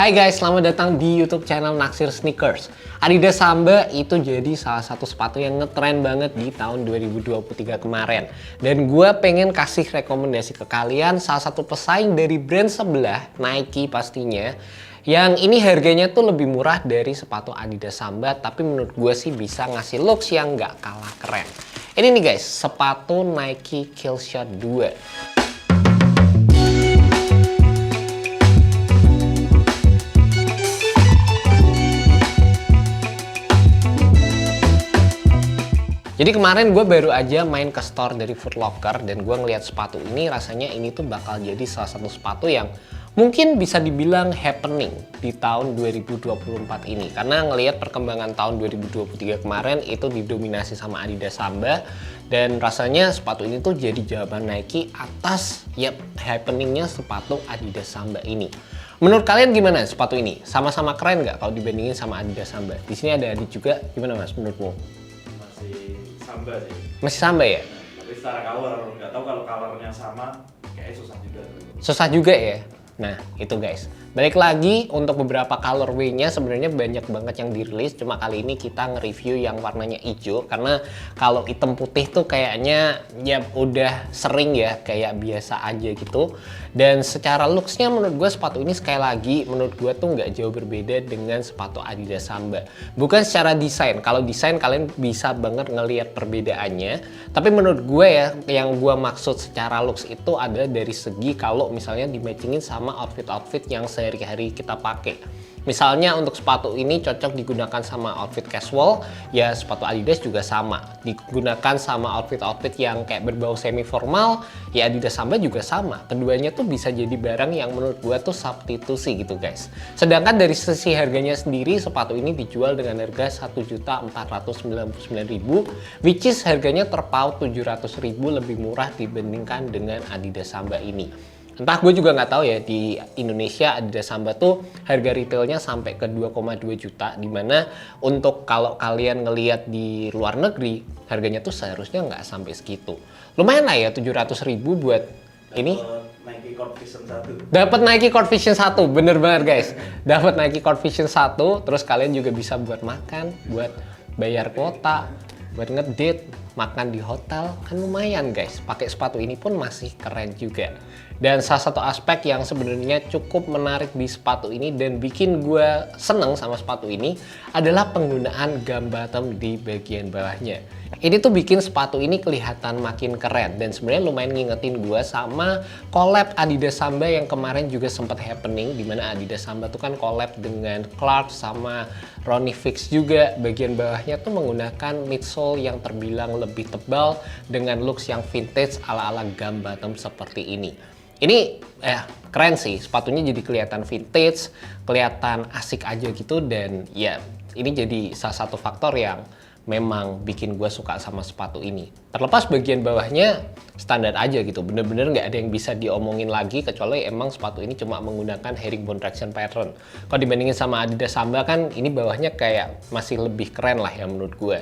Hai guys, selamat datang di YouTube channel Naksir Sneakers. Adidas Samba itu jadi salah satu sepatu yang ngetren banget di tahun 2023 kemarin. Dan gue pengen kasih rekomendasi ke kalian salah satu pesaing dari brand sebelah, Nike pastinya. Yang ini harganya tuh lebih murah dari sepatu Adidas Samba, tapi menurut gue sih bisa ngasih looks yang nggak kalah keren. Ini nih guys, sepatu Nike Killshot 2. Jadi kemarin gue baru aja main ke store dari Foot Locker dan gue ngeliat sepatu ini, rasanya ini tuh bakal jadi salah satu sepatu yang mungkin bisa dibilang happening di tahun 2024 ini. Karena ngelihat perkembangan tahun 2023 kemarin itu didominasi sama Adidas Samba dan rasanya sepatu ini tuh jadi jawaban Nike atas happeningnya sepatu Adidas Samba ini. Menurut kalian gimana sepatu ini? Sama-sama keren nggak kalau dibandingin sama Adidas Samba? Di sini ada Adit juga, gimana mas menurutmu? Samba sih. Masih Samba ya? Tapi secara color, nggak tahu kalau colornya sama, kayaknya susah juga. Susah juga ya? Nah, itu guys. Balik lagi untuk beberapa colorway-nya sebenarnya banyak banget yang dirilis. Cuma kali ini kita nge-review yang warnanya hijau. Karena kalau hitam putih tuh kayaknya ya udah sering ya, kayak biasa aja gitu. Dan secara looks-nya menurut gue sepatu ini sekali lagi menurut gue tuh nggak jauh berbeda dengan sepatu Adidas Samba. Bukan secara desain. Kalau desain kalian bisa banget ngelihat perbedaannya. Tapi menurut gue ya, yang gue maksud secara looks itu ada dari segi kalau misalnya di-matchingin sama outfit-outfit yang sehari-hari kita pakai. Misalnya untuk sepatu ini cocok digunakan sama outfit casual, ya sepatu Adidas juga sama. Digunakan sama outfit-outfit yang kayak berbau semi formal, ya Adidas Samba juga sama. Keduanya tuh bisa jadi barang yang menurut gua tuh substitusi gitu guys. Sedangkan dari sisi harganya sendiri, sepatu ini dijual dengan harga Rp1.499.000, which is harganya terpaut Rp700.000 lebih murah dibandingkan dengan Adidas Samba ini. Entah, gue juga nggak tahu ya, di Indonesia Adidas Samba tuh harga retailnya sampai ke 2,2 juta, dimana untuk kalau kalian ngelihat di luar negeri harganya tuh seharusnya nggak sampai segitu. Lumayan lah ya 700.000 buat ini. Nike Court Vision 1. Dapat Nike Court Vision 1, bener banget guys. Dapat Nike Court Vision 1, terus kalian juga bisa buat makan, buat bayar kuota, buat ngedate, makan di hotel, kan lumayan guys. Pakai sepatu ini pun masih keren juga. Dan salah satu aspek yang sebenarnya cukup menarik di sepatu ini dan bikin gue seneng sama sepatu ini adalah penggunaan gum bottom di bagian bawahnya. Ini tuh bikin sepatu ini kelihatan makin keren dan sebenarnya lumayan ngingetin gue sama collab Adidas Samba yang kemarin juga sempat happening, dimana Adidas Samba tuh kan collab dengan Clark sama Ronnie Fix juga. Bagian bawahnya tuh menggunakan midsole yang terbilang lebih tebal dengan looks yang vintage ala-ala gum bottom seperti ini. Ini keren sih, sepatunya jadi kelihatan vintage, kelihatan asik aja gitu, dan ya ini jadi salah satu faktor yang memang bikin gue suka sama sepatu ini. Terlepas bagian bawahnya standar aja gitu, bener-bener nggak ada yang bisa diomongin lagi kecuali emang sepatu ini cuma menggunakan herringbone traction pattern. Kalau dibandingin sama Adidas Samba kan ini bawahnya kayak masih lebih keren lah ya menurut gue.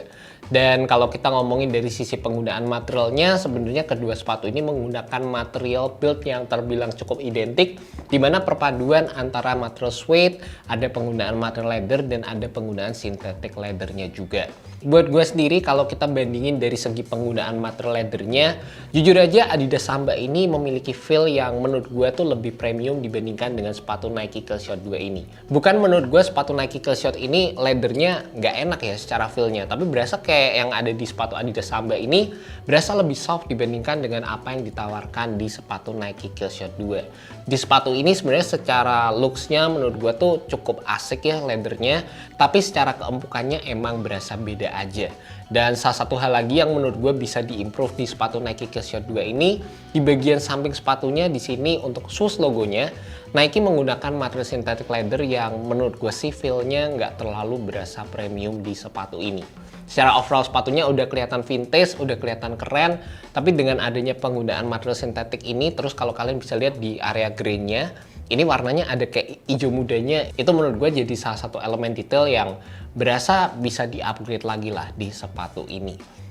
Dan kalau kita ngomongin dari sisi penggunaan materialnya, sebenarnya kedua sepatu ini menggunakan material build yang terbilang cukup identik, di mana perpaduan antara material suede, ada penggunaan material leather, dan ada penggunaan synthetic leathernya juga. Buat gue sendiri, kalau kita bandingin dari segi penggunaan material leathernya, jujur aja Adidas Samba ini memiliki feel yang menurut gue tuh lebih premium dibandingkan dengan sepatu Nike Killshot 2 ini. Bukan menurut gue sepatu Nike Killshot ini leathernya nggak enak ya secara feel-nya, tapi berasa kayak yang ada di sepatu Adidas Samba ini berasa lebih soft dibandingkan dengan apa yang ditawarkan di sepatu Nike Killshot 2. Di sepatu ini sebenarnya secara looks-nya menurut gue tuh cukup asik ya leathernya, tapi secara keempukannya emang berasa beda aja. Dan salah satu hal lagi yang menurut gue bisa diimprove di sepatu Nike Killshot 2 ini, di bagian samping sepatunya di sini untuk shoes logonya, Nike menggunakan material synthetic leather yang menurut gue sih feel-nya nggak terlalu berasa premium di sepatu ini. Secara overall sepatunya udah kelihatan vintage, udah kelihatan keren, tapi dengan adanya penggunaan material sintetik ini, terus kalau kalian bisa lihat di area grain-nya, ini warnanya ada kayak hijau mudanya, itu menurut gue jadi salah satu elemen detail yang berasa bisa di-upgrade lagi lah di sepatu ini.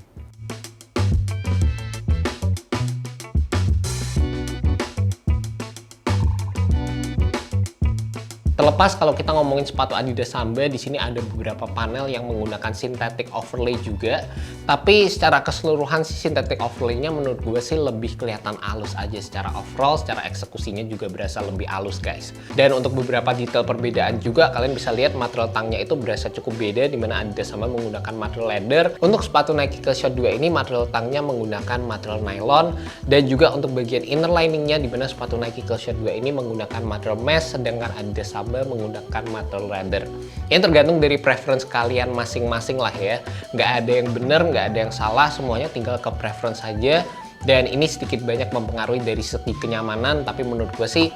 Terlepas kalau kita ngomongin sepatu Adidas Samba, di sini ada beberapa panel yang menggunakan synthetic overlay juga. Tapi secara keseluruhan sih synthetic overlay-nya menurut gue sih lebih kelihatan halus aja secara overall, secara eksekusinya juga berasa lebih halus guys. Dan untuk beberapa detail perbedaan juga kalian bisa lihat material tangnya itu berasa cukup beda, dimana Adidas Samba menggunakan material leather. Untuk sepatu Nike Killshot 2 ini material tangnya menggunakan material nylon, dan juga untuk bagian inner liningnya dimana sepatu Nike Killshot 2 ini menggunakan material mesh, sedangkan Adidas Samba menggunakan material leather. Ini tergantung dari preference kalian masing-masing lah ya. Nggak ada yang benar, nggak ada yang salah, semuanya tinggal ke preference saja. Dan ini sedikit banyak mempengaruhi dari segi kenyamanan, tapi menurut gue sih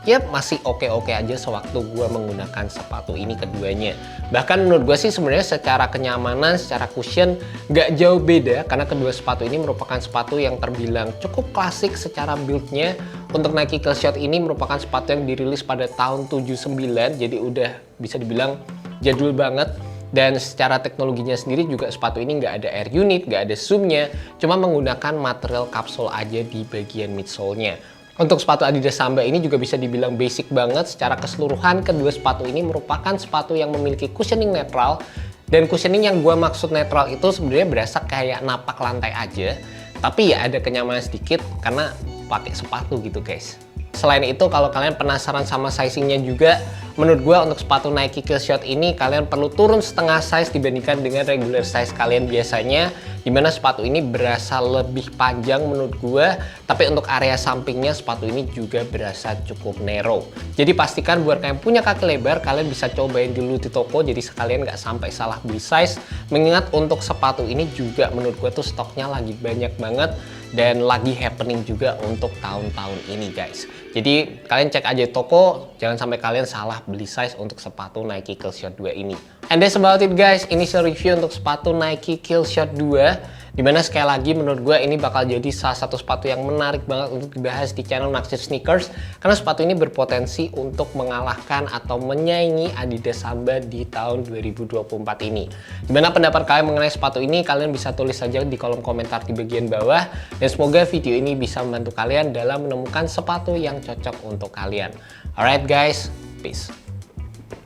ya masih oke-oke aja sewaktu gue menggunakan sepatu ini keduanya. Bahkan menurut gue sih sebenarnya secara kenyamanan, secara cushion nggak jauh beda, karena kedua sepatu ini merupakan sepatu yang terbilang cukup klasik secara build-nya. Untuk Nike Killshot ini merupakan sepatu yang dirilis pada tahun 79, jadi udah bisa dibilang jadul banget. Dan secara teknologinya sendiri juga sepatu ini nggak ada air unit, nggak ada zoom-nya, cuma menggunakan material kapsul aja di bagian midsole-nya. Untuk sepatu Adidas Samba ini juga bisa dibilang basic banget. Secara keseluruhan kedua sepatu ini merupakan sepatu yang memiliki cushioning netral. Dan cushioning yang gue maksud netral itu sebenarnya berasa kayak napak lantai aja, tapi ya ada kenyamanan sedikit karena pakai sepatu gitu guys. Selain itu, kalau kalian penasaran sama sizingnya juga, menurut gue untuk sepatu Nike Killshot ini kalian perlu turun setengah size dibandingkan dengan regular size kalian biasanya, dimana sepatu ini berasa lebih panjang menurut gue, tapi untuk area sampingnya sepatu ini juga berasa cukup narrow. Jadi pastikan buat kalian punya kaki lebar, kalian bisa cobain dulu di toko, jadi sekalian nggak sampai salah beli size. Mengingat untuk sepatu ini juga menurut gue tuh stoknya lagi banyak banget, dan lagi happening juga untuk tahun-tahun ini guys. Jadi kalian cek aja toko, jangan sampai kalian salah beli size untuk sepatu Nike Killshot 2 ini. And that's about it guys, initial review untuk sepatu Nike Killshot 2. Dimana sekali lagi menurut gue ini bakal jadi salah satu sepatu yang menarik banget untuk dibahas di channel Naksir Sneakers, karena sepatu ini berpotensi untuk mengalahkan atau menyaingi Adidas Samba di tahun 2024 ini. Dimana pendapat kalian mengenai sepatu ini, kalian bisa tulis saja di kolom komentar di bagian bawah, dan semoga video ini bisa membantu kalian dalam menemukan sepatu yang cocok untuk kalian. Alright guys, peace.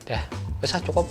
Dah, bisa cukup.